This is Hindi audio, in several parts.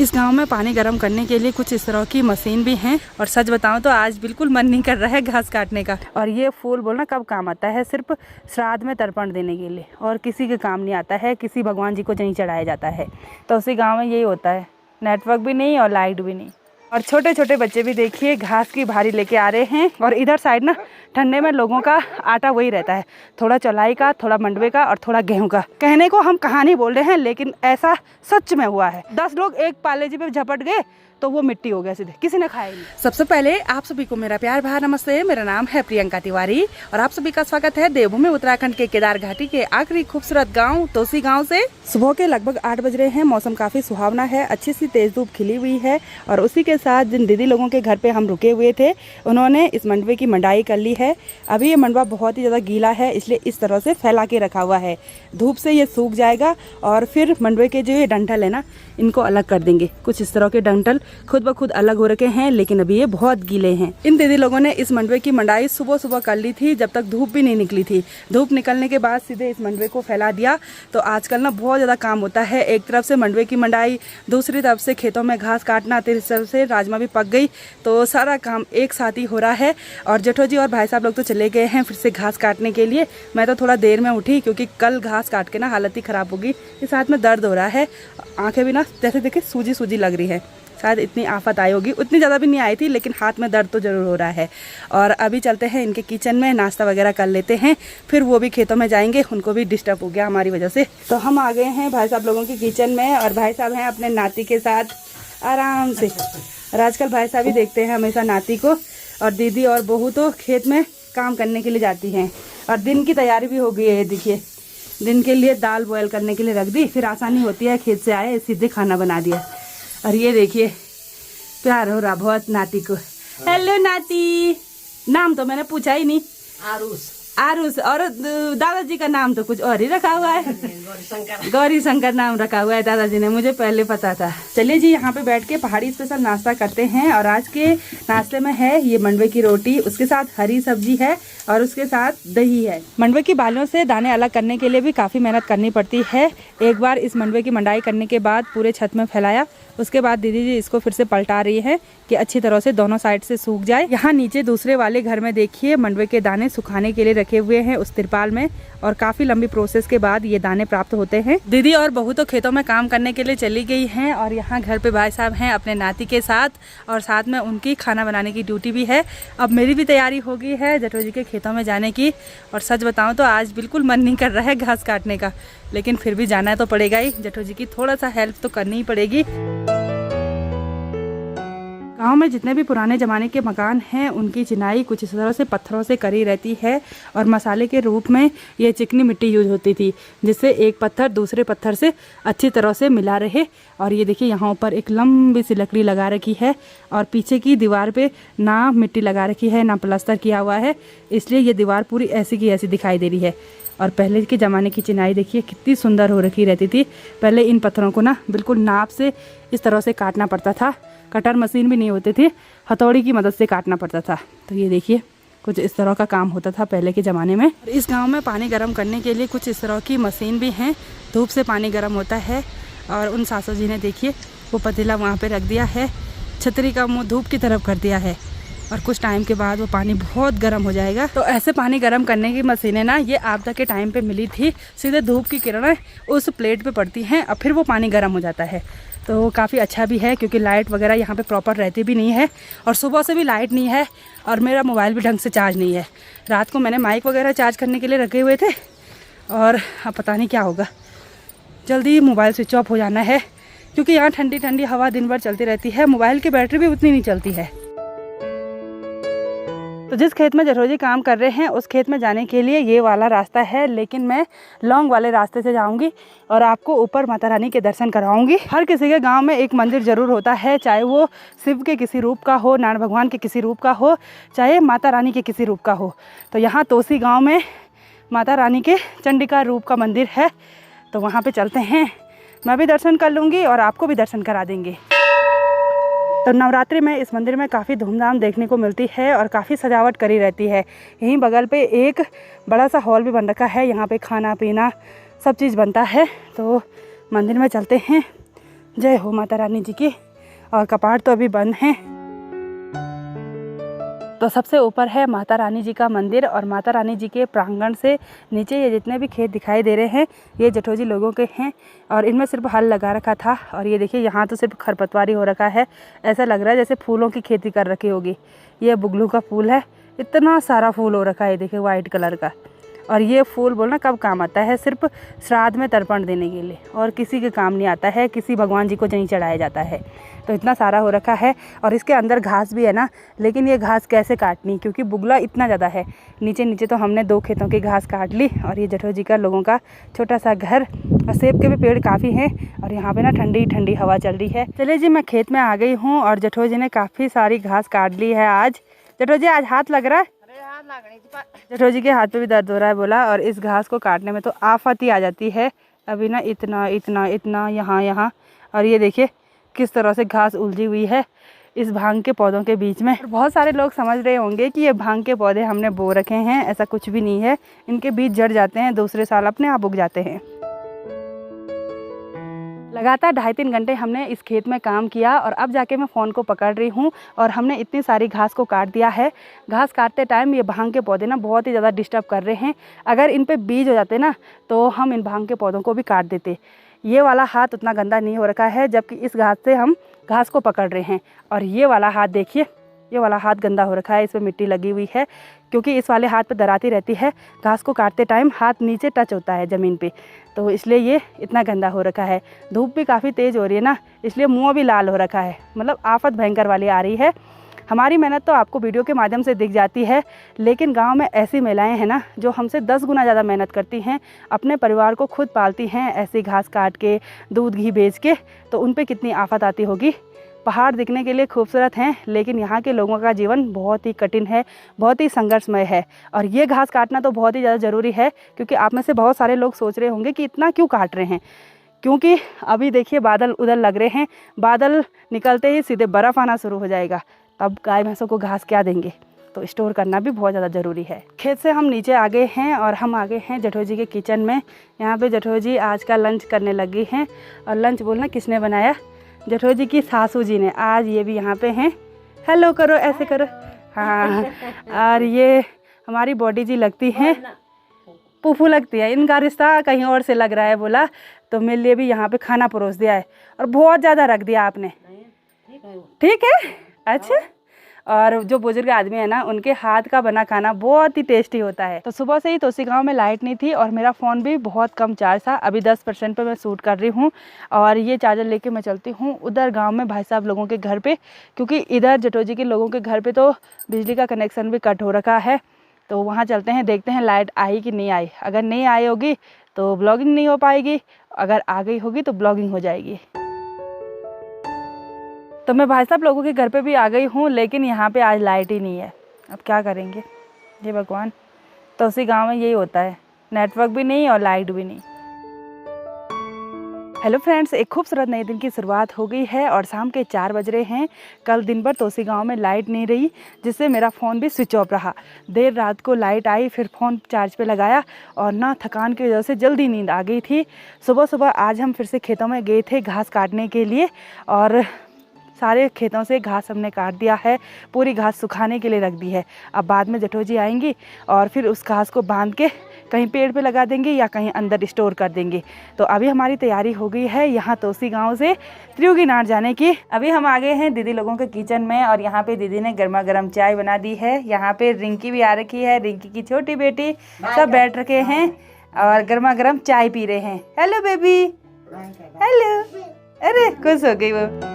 इस गांव में पानी गर्म करने के लिए कुछ इस तरह की मशीन भी हैं। और सच बताऊं तो आज बिल्कुल मन नहीं कर रहा है घास काटने का। और ये फूल बोलना कब काम आता है, सिर्फ श्राद्ध में तर्पण देने के लिए, और किसी के काम नहीं आता है, किसी भगवान जी को नहीं चढ़ाया जाता है। तो उसी गाँव में यही होता है, नेटवर्क भी नहीं और लाइट भी नहीं। और छोटे छोटे बच्चे भी देखिए घास की भारी लेके आ रहे हैं। और इधर साइड ना ठंडे में लोगों का आटा वही रहता है, थोड़ा चौलाई का, थोड़ा मंडवे का और थोड़ा गेहूं का। कहने को हम कहानी बोल रहे हैं, लेकिन ऐसा सच में हुआ है। 10 लोग एक पालेजी पे झपट गए तो वो मिट्टी हो गया सीधे, किसी ने खाया नहीं। सबसे पहले आप सभी को मेरा प्यार भरा नमस्ते। मेरा नाम है प्रियंका तिवारी और आप सभी का स्वागत है देवभूमि उत्तराखंड के केदार घाटी के आखिरी खूबसूरत गांव तोसी गांव से। सुबह के लगभग 8 बज रहे हैं। मौसम काफी सुहावना है, अच्छी सी तेज धूप खिली हुई है। और उसी के साथ जिन दीदी लोगों के घर पे हम रुके हुए थे, उन्होंने इस मंडवे की मंडाई कर ली है। अभी ये मंडवा बहुत ही ज्यादा गीला है, इसलिए इस तरह से फैला के रखा हुआ है। धूप से ये सूख जाएगा और फिर मंडवे के जो ये डंठल है ना, इनको अलग कर देंगे। कुछ इस तरह के डंठल खुद ब खुद अलग हो रखे हैं, लेकिन अभी ये बहुत गीले हैं। इन दीदी लोगों ने इस मंडवे की मंडाई सुबह सुबह कर ली थी, जब तक धूप भी नहीं निकली थी। धूप निकलने के बाद सीधे इस मंडवे को फैला दिया। तो आजकल ना बहुत ज्यादा काम होता है, एक तरफ से मंडवे की मंडाई, दूसरी तरफ से खेतों में घास काटना, तीसरी तरफ से राजमा भी पक गई। तो सारा काम एक साथ ही हो रहा है। और जेठो जी और भाई साहब लोग तो चले गए हैं फिर से घास काटने के लिए। मैं तो थोड़ा देर में उठी क्योंकि कल घास काट के ना हालत ही खराब होगी। इस हाथ में दर्द हो रहा है, आंखें भी ना जैसे देखे सूजी सूजी लग रही है। शायद इतनी आफत आई होगी, उतनी ज़्यादा भी नहीं आई थी, लेकिन हाथ में दर्द तो ज़रूर हो रहा है। और अभी चलते हैं इनके किचन में, नाश्ता वगैरह कर लेते हैं, फिर वो भी खेतों में जाएंगे। उनको भी डिस्टर्ब हो गया हमारी वजह से। तो हम आ गए हैं भाई साहब लोगों के किचन में और भाई साहब हैं अपने नाती के साथ आराम से। और आजकल भाई साहब ही देखते हैं हमेशा नाती को। और दीदी और बहू तो खेत में काम करने के लिए जाती हैं। और दिन की तैयारी भी हो गई है, देखिए दिन के लिए दाल बॉयल करने के लिए रख दी, फिर आसानी होती है, खेत से आए सीधे खाना बना दिया। और ये देखिए प्यार हो रहा बहुत नाती को। हेलो नाती, नाम तो मैंने पूछा ही नहीं। आरुष। आरुष। और दादाजी का नाम तो कुछ और ही रखा हुआ है, गौरी शंकर नाम रखा हुआ है दादाजी ने, मुझे पहले पता था। चलिए जी, यहाँ पे बैठ के पहाड़ी स्पेशल नाश्ता करते हैं। और आज के नाश्ते में है ये मंडवे की रोटी, उसके साथ हरी सब्जी है और उसके साथ दही है। मंडवे की बालों से दाने अलग करने के लिए भी काफ़ी मेहनत करनी पड़ती है। एक बार इस मंडवे की मंडाई करने के बाद पूरे छत में फैलाया, उसके बाद दीदी जी इसको फिर से पलटा रही है कि अच्छी तरह से दोनों साइड से सूख जाए। यहाँ नीचे दूसरे वाले घर में देखिए मंडवे के दाने सुखाने के लिए रखे हुए हैं उस तिरपाल में। और काफी लंबी प्रोसेस के बाद ये दाने प्राप्त होते हैं। दीदी और बहू तो खेतों में काम करने के लिए चली गई हैं और यहाँ घर पे भाई साहब हैं अपने नाती के साथ, और साथ में उनकी खाना बनाने की ड्यूटी भी है। अब मेरी भी तैयारी हो गई है जेठो जी के खेतों में जाने की। और सच बताऊं तो आज बिल्कुल मन नहीं कर रहा है घास काटने का, लेकिन फिर भी जाना तो पड़ेगा ही। जेठो जी की थोड़ा सा हेल्प तो करनी ही पड़ेगी। गांव में जितने भी पुराने ज़माने के मकान हैं, उनकी चिनाई कुछ इस तरह से पत्थरों से करी रहती है। और मसाले के रूप में ये चिकनी मिट्टी यूज होती थी, जिससे एक पत्थर दूसरे पत्थर से अच्छी तरह से मिला रहे। और ये देखिए यहाँ ऊपर एक लंबी सी लकड़ी लगा रखी है और पीछे की दीवार पे ना मिट्टी लगा रखी है ना प्लास्टर किया हुआ है, इसलिए ये दीवार पूरी ऐसी की ऐसी दिखाई दे रही है। और पहले के ज़माने की चिनाई देखिए कितनी सुंदर हो रखी रहती थी। पहले इन पत्थरों को ना बिल्कुल नाप से इस तरह से काटना पड़ता था, कटर मशीन भी नहीं होती थी, हथौड़ी की मदद से काटना पड़ता था। तो ये देखिए कुछ इस तरह का काम होता था पहले के ज़माने में। इस गांव में पानी गर्म करने के लिए कुछ इस तरह की मशीन भी हैं, धूप से पानी गर्म होता है। और उन सासू जी ने देखिए वो पतीला वहाँ पे रख दिया है, छतरी का मुँह धूप की तरफ कर दिया है, और कुछ टाइम के बाद वो पानी बहुत गर्म हो जाएगा। तो ऐसे पानी गर्म करने की मशीनें ना ये आपदा के टाइम पे मिली थी। सीधे धूप की किरणें उस प्लेट पे पड़ती हैं और फिर वो पानी गर्म हो जाता है। तो काफ़ी अच्छा भी है, क्योंकि लाइट वगैरह यहाँ पे प्रॉपर रहती भी नहीं है और सुबह से भी लाइट नहीं है और मेरा मोबाइल भी ढंग से चार्ज नहीं है। रात को मैंने माइक वगैरह चार्ज करने के लिए रखे हुए थे और अब पता नहीं क्या होगा, जल्दी मोबाइल स्विच ऑफ हो जाना है, क्योंकि यहाँ ठंडी ठंडी हवा दिन भर चलती रहती है। मोबाइल की बैटरी भी उतनी नहीं चलती है। तो जिस खेत में जेठो जी काम कर रहे हैं उस खेत में जाने के लिए ये वाला रास्ता है, लेकिन मैं लॉन्ग वाले रास्ते से जाऊंगी और आपको ऊपर माता रानी के दर्शन कराऊंगी। हर किसी के गांव में एक मंदिर जरूर होता है, चाहे वो शिव के किसी रूप का हो, नारायण भगवान के किसी रूप का हो, चाहे माता रानी के किसी रूप का हो। तो यहाँ तोसी गाँव में माता रानी के चंडिका रूप का मंदिर है, तो वहाँ पर चलते हैं। मैं भी दर्शन कर लूँगी और आपको भी दर्शन करा देंगे। तो नवरात्रि में इस मंदिर में काफ़ी धूमधाम देखने को मिलती है और काफ़ी सजावट करी रहती है। यहीं बगल पे एक बड़ा सा हॉल भी बन रखा है, यहाँ पे खाना पीना सब चीज़ बनता है। तो मंदिर में चलते हैं जय हो माता रानी जी की। और कपाट तो अभी बंद हैं। तो सबसे ऊपर है माता रानी जी का मंदिर और माता रानी जी के प्रांगण से नीचे ये जितने भी खेत दिखाई दे रहे हैं ये जठोजी लोगों के हैं और इनमें सिर्फ हल लगा रखा था। और ये देखिए यहाँ तो सिर्फ खरपतवारी हो रखा है, ऐसा लग रहा है जैसे फूलों की खेती कर रखी होगी। ये बुगलू का फूल है, इतना सारा फूल हो रखा है देखिए वाइट कलर का। और ये फूल बोलना कब काम आता है, सिर्फ श्राद्ध में तर्पण देने के लिए और किसी के काम नहीं आता है, किसी भगवान जी को नहीं चढ़ाया जाता है। तो इतना सारा हो रखा है और इसके अंदर घास भी है ना, लेकिन ये घास कैसे काटनी क्योंकि बुगला इतना ज़्यादा है। नीचे नीचे तो हमने 2 खेतों की घास काट ली। और ये जठोजी का लोगों का छोटा सा घर और सेब के भी पेड़ काफ़ी हैं और यहाँ पे ना ठंडी ठंडी हवा चल रही है। चलिए जी, मैं खेत में आ गई हूँ और जठोजी ने काफ़ी सारी घास काट ली है आज। जठोजी आज हाथ लग रहा है? जठोजी के हाथ पे भी दर्द हो रहा है बोला। और इस घास को काटने में तो आफत ही आ जाती है। अभी ना इतना इतना इतना यहाँ और ये देखिए किस तरह से घास उलझी हुई है इस भांग के पौधों के बीच में। बहुत सारे लोग समझ रहे होंगे कि ये भांग के पौधे हमने बो रखे हैं, ऐसा कुछ भी नहीं है। इनके बीज झड़ जाते हैं, दूसरे साल अपने आप उग जाते हैं। लगातार 2.5-3 घंटे हमने इस खेत में काम किया और अब जाके मैं फ़ोन को पकड़ रही हूँ और हमने इतनी सारी घास को काट दिया है। घास काटते टाइम ये भांग के पौधे ना बहुत ही ज़्यादा डिस्टर्ब कर रहे हैं। अगर इन पे बीज हो जाते ना तो हम इन भांग के पौधों को भी काट देते। ये वाला हाथ उतना गंदा नहीं हो रखा है, जबकि इस घास से हम घास को पकड़ रहे हैं। और ये वाला हाथ देखिए, ये वाला हाथ गंदा हो रखा है, इस पर मिट्टी लगी हुई है क्योंकि इस वाले हाथ पे दराती रहती है। घास को काटते टाइम हाथ नीचे टच होता है ज़मीन पे, तो इसलिए ये इतना गंदा हो रखा है। धूप भी काफ़ी तेज़ हो रही है ना, इसलिए मुँह भी लाल हो रखा है। मतलब आफत भयंकर वाली आ रही है। हमारी मेहनत तो आपको वीडियो के माध्यम से दिख जाती है, लेकिन गांव में ऐसी महिलाएं हैं ना जो हमसे 10 गुना ज़्यादा मेहनत करती हैं, अपने परिवार को खुद पालती हैं ऐसी घास काट के, दूध घी बेच के। तो उन पे कितनी आफत आती होगी। पहाड़ दिखने के लिए खूबसूरत हैं, लेकिन यहाँ के लोगों का जीवन बहुत ही कठिन है, बहुत ही संघर्षमय है। और ये घास काटना तो बहुत ही ज़्यादा ज़रूरी है क्योंकि आप में से बहुत सारे लोग सोच रहे होंगे कि इतना क्यों काट रहे हैं। क्योंकि अभी देखिए बादल उधर लग रहे हैं, बादल निकलते ही सीधे बर्फ़ आना शुरू हो जाएगा। तब गाय भैंसों को घास क्या देंगे, तो स्टोर करना भी बहुत ज़्यादा ज़रूरी है। खेत से हम नीचे आ गए हैं और हम आ गए हैं जठोजी के किचन में। यहाँ पे जठोजी आज का लंच करने लगी हैं। और लंच बोलना किसने बनाया, जठोजी की सासू जी ने। आज ये भी यहाँ पे हैं, हेलो करो, ऐसे करो, हाँ। और ये हमारी बॉडी जी लगती हैं, फूफू लगती है। इनका रिश्ता कहीं और से लग रहा है बोला, तो मेरे लिए भी यहाँ पे खाना परोस दिया है और बहुत ज़्यादा रख दिया आपने। ठीक है, अच्छा। और जो बुजुर्ग आदमी है ना, उनके हाथ का बना खाना बहुत ही टेस्टी होता है। तो सुबह से ही तोसी गांव में लाइट नहीं थी और मेरा फ़ोन भी बहुत कम चार्ज था। अभी 10% पे मैं शूट कर रही हूँ और ये चार्जर लेके मैं चलती हूँ उधर गांव में भाई साहब लोगों के घर पे, क्योंकि इधर जठोजी के लोगों के घर पे तो बिजली का कनेक्शन भी कट हो रखा है। तो वहाँ चलते हैं, देखते हैं लाइट आई कि नहीं आई। अगर नहीं आई होगी तो ब्लॉगिंग नहीं हो पाएगी, अगर आ गई होगी तो ब्लॉगिंग हो जाएगी। तो मैं भाई साहब लोगों के घर पे भी आ गई हूँ, लेकिन यहाँ पे आज लाइट ही नहीं है। अब क्या करेंगे, ये भगवान। तो उसी गांव में यही होता है, नेटवर्क भी नहीं और लाइट भी नहीं। हेलो फ्रेंड्स, एक खूबसूरत नए दिन की शुरुआत हो गई है और शाम के 4 बज रहे हैं। कल दिन भर तोसी गांव में लाइट नहीं रही, जिससे मेरा फ़ोन भी स्विच ऑफ रहा। देर रात को लाइट आई, फिर फ़ोन चार्ज पे लगाया और ना थकान की वजह से जल्दी नींद आ गई थी। सुबह सुबह आज हम फिर से खेतों में गए थे घास काटने के लिए और सारे खेतों से घास हमने काट दिया है, पूरी घास सुखाने के लिए रख दी है। अब बाद में जठोजी आएंगी और फिर उस घास को बांध के कहीं पेड़ पे लगा देंगे या कहीं अंदर स्टोर कर देंगे। तो अभी हमारी तैयारी हो गई है यहाँ तोसी गांव से त्रियुगीनार जाने की। अभी हम आ गए हैं दीदी लोगों के किचन में और यहाँ पे दीदी ने गर्मा गर्म चाय बना दी है। यहाँ पे रिंकी भी आ रखी है, रिंकी की छोटी बेटी, सब बैठ रखे हैं और गर्मा गर्म चाय पी रहे हैं। Hello baby, hello. अरे खुश हो गई वो।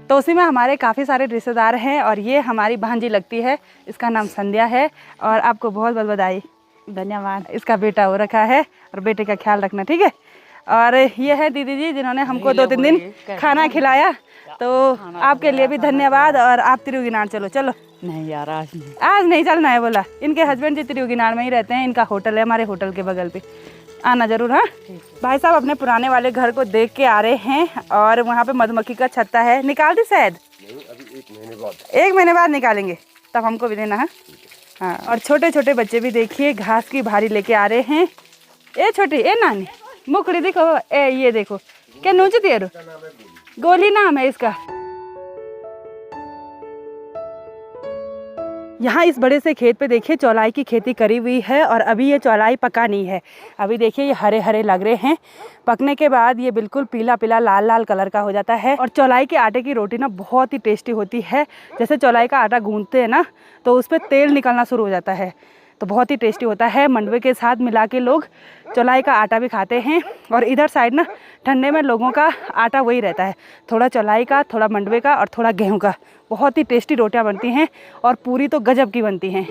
तोसी में हमारे काफ़ी सारे रिश्तेदार हैं और ये हमारी भांजी लगती है, इसका नाम संध्या है और आपको बहुत बहुत बधाई, धन्यवाद। इसका बेटा हो रखा है और बेटे का ख्याल रखना, ठीक है। और ये है दीदी जी जिन्होंने हमको 2-3 दिन खाना खिलाया, तो आपके लिए भी धन्यवाद। और आप त्रियुगीनार चलो। चलो नहीं यार, आज नहीं चलना है बोला। इनके हस्बैंड जी त्रियुगीनार में ही रहते हैं, इनका होटल है हमारे होटल के बगल पे, आना जरूर। हाँ भाई साहब अपने पुराने वाले घर को देख के आ रहे हैं और वहाँ पे मधुमक्खी का छत्ता है, निकाल दी शायद। अभी 1 महीने बाद निकालेंगे, तब हमको भी देना है। हाँ, और छोटे छोटे बच्चे भी देखिए घास की भारी लेके आ रहे हैं। ए छोटी, ए नानी, मुकड़ी देखो, ए ये देखो, क्या नूची तेरू? गोली नाम है इसका। यहाँ इस बड़े से खेत पे देखिए चौलाई की खेती करी हुई है और अभी ये चौलाई पका नहीं है। अभी देखिए ये हरे हरे लग रहे हैं, पकने के बाद ये बिल्कुल पीला पीला लाल लाल कलर का हो जाता है। और चौलाई के आटे की रोटी ना बहुत ही टेस्टी होती है। जैसे चौलाई का आटा गूंथते हैं ना तो उस पर तेल निकलना शुरू हो जाता है, तो बहुत ही टेस्टी होता है। मंडवे के साथ मिला के लोग चौलाई का आटा भी खाते हैं। और इधर साइड ना ठंडे में लोगों का आटा वही रहता है, थोड़ा चौलाई का, थोड़ा मंडवे का और थोड़ा गेहूं का। बहुत ही टेस्टी रोटियां बनती हैं और पूरी तो गजब की बनती हैं।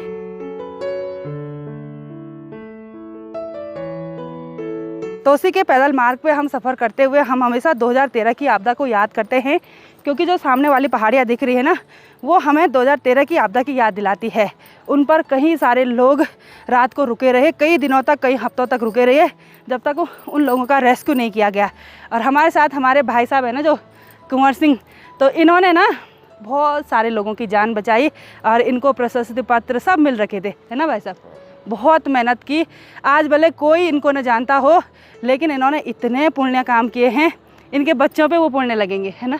तोसी के पैदल मार्ग पे हम सफ़र करते हुए हम हमेशा 2013 की आपदा को याद करते हैं, क्योंकि जो सामने वाली पहाड़ियाँ दिख रही है ना वो हमें 2013 की आपदा की याद दिलाती है। उन पर कई सारे लोग रात को रुके रहे, कई दिनों तक, कई हफ्तों तक रुके रहे, जब तक उन लोगों का रेस्क्यू नहीं किया गया। और हमारे साथ हमारे भाई साहब है ना जो कुंवर सिंह, तो इन्होंने ना बहुत सारे लोगों की जान बचाई और इनको प्रशस्ति पत्र सब मिल रखे थे, है ना भाई साहब? बहुत मेहनत की। आज भले कोई इनको न जानता हो, लेकिन इन्होंने इतने पुण्य काम किए हैं, इनके बच्चों पे वो पुण्य लगेंगे, है ना?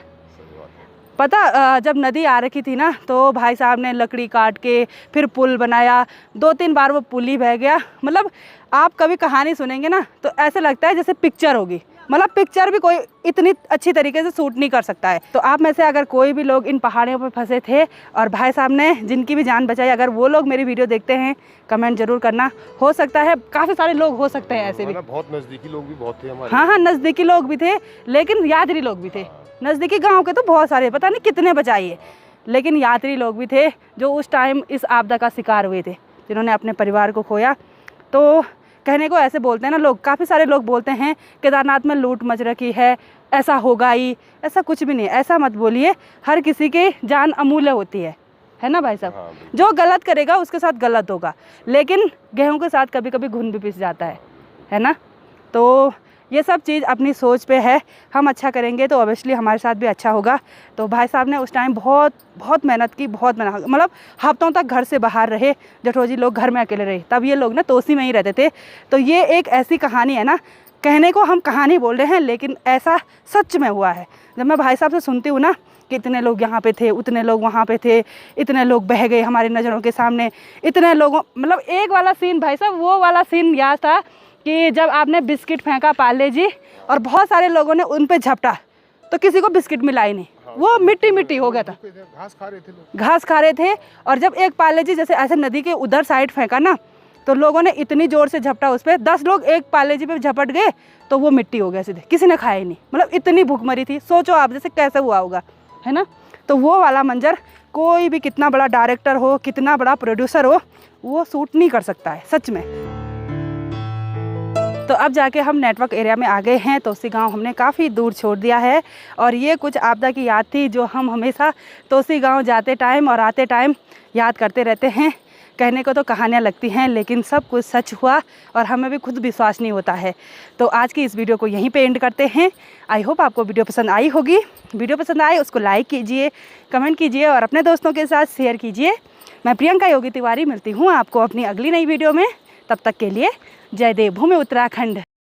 पता जब नदी आ रखी थी ना तो भाई साहब ने लकड़ी काट के फिर पुल बनाया, 2-3 बार वो पुल ही बह गया। मतलब आप कभी कहानी सुनेंगे ना तो ऐसे लगता है जैसे पिक्चर होगी, मतलब पिक्चर भी कोई इतनी अच्छी तरीके से शूट नहीं कर सकता है। तो आप में से अगर कोई भी लोग इन पहाड़ियों पर फंसे थे और भाई साहब ने जिनकी भी जान बचाई, अगर वो लोग मेरी वीडियो देखते हैं कमेंट जरूर करना। हो सकता है काफ़ी सारे लोग हो सकते हैं ऐसे भी, बहुत नज़दीकी लोग भी बहुत थे हमारे। हाँ, नज़दीकी लोग भी थे, लेकिन यात्री लोग भी थे। नज़दीकी गाँव के तो बहुत सारे, पता नहीं कितने बचाइए, लेकिन यात्री लोग भी थे जो उस टाइम इस आपदा का शिकार हुए थे, जिन्होंने अपने परिवार को खोया। तो कहने को ऐसे बोलते हैं ना लोग, काफ़ी सारे लोग बोलते हैं केदारनाथ में लूट मच रखी है, ऐसा होगा ही, ऐसा कुछ भी नहीं है। ऐसा मत बोलिए, हर किसी की जान अमूल्य होती है ना भाई साहब? हाँ, जो गलत करेगा उसके साथ गलत होगा, लेकिन गेहूं के साथ कभी कभी घुन भी पिस जाता है ना? तो ये सब चीज़ अपनी सोच पे है। हम अच्छा करेंगे तो ऑब्वियसली हमारे साथ भी अच्छा होगा। तो भाई साहब ने उस टाइम बहुत मेहनत की, बहुत मेहनत, मतलब हफ्तों तक घर से बाहर रहे। जठोजी लोग घर में अकेले रहे, तब ये लोग ना तोसी में ही रहते थे। तो ये एक ऐसी कहानी है ना, कहने को हम कहानी बोल रहे हैं लेकिन ऐसा सच में हुआ है। जब मैं भाई साहब से सुनती हूँ ना कि इतने लोग यहाँ पे थे, उतने लोग वहाँ पे थे, इतने लोग बह गए हमारी नज़रों के सामने, इतने लोगों, मतलब एक वाला सीन भाई साहब, वो वाला सीन याद था कि जब आपने बिस्किट फेंका पाले जी और बहुत सारे लोगों ने उन पे झपटा तो किसी को बिस्किट मिला ही नहीं, वो मिट्टी हो गया था। घास खा रहे थे लोग, घास खा रहे थे। और जब एक पाले जी जैसे ऐसे नदी के उधर साइड फेंका ना तो लोगों ने इतनी ज़ोर से झपटा उस पर, 10 लोग एक पाले जी पे झपट गए तो वो मिट्टी हो गया सीधे, किसी ने खाया ही नहीं। मतलब इतनी भूखमरी थी, सोचो आप जैसे कैसे हुआ होगा, है ना? तो वो वाला मंजर कोई भी कितना बड़ा डायरेक्टर हो, कितना बड़ा प्रोड्यूसर हो, वो शूट नहीं कर सकता है सच में। तो अब जाके हम नेटवर्क एरिया में आ गए हैं। तोसी गांव हमने काफ़ी दूर छोड़ दिया है और ये कुछ आपदा की याद थी जो हम हमेशा तोसी गांव जाते टाइम और आते टाइम याद करते रहते हैं। कहने को तो कहानियाँ लगती हैं लेकिन सब कुछ सच हुआ और हमें भी खुद विश्वास नहीं होता है। तो आज की इस वीडियो को यहीं पे एंड करते हैं। आई होप आपको वीडियो पसंद आई होगी। वीडियो पसंद आए उसको लाइक कीजिए, कमेंट कीजिए और अपने दोस्तों के साथ शेयर कीजिए। मैं प्रियंका योगी तिवारी मिलती हूँ आपको अपनी अगली नई वीडियो में। तब तक के लिए जय देवभूमि उत्तराखंड।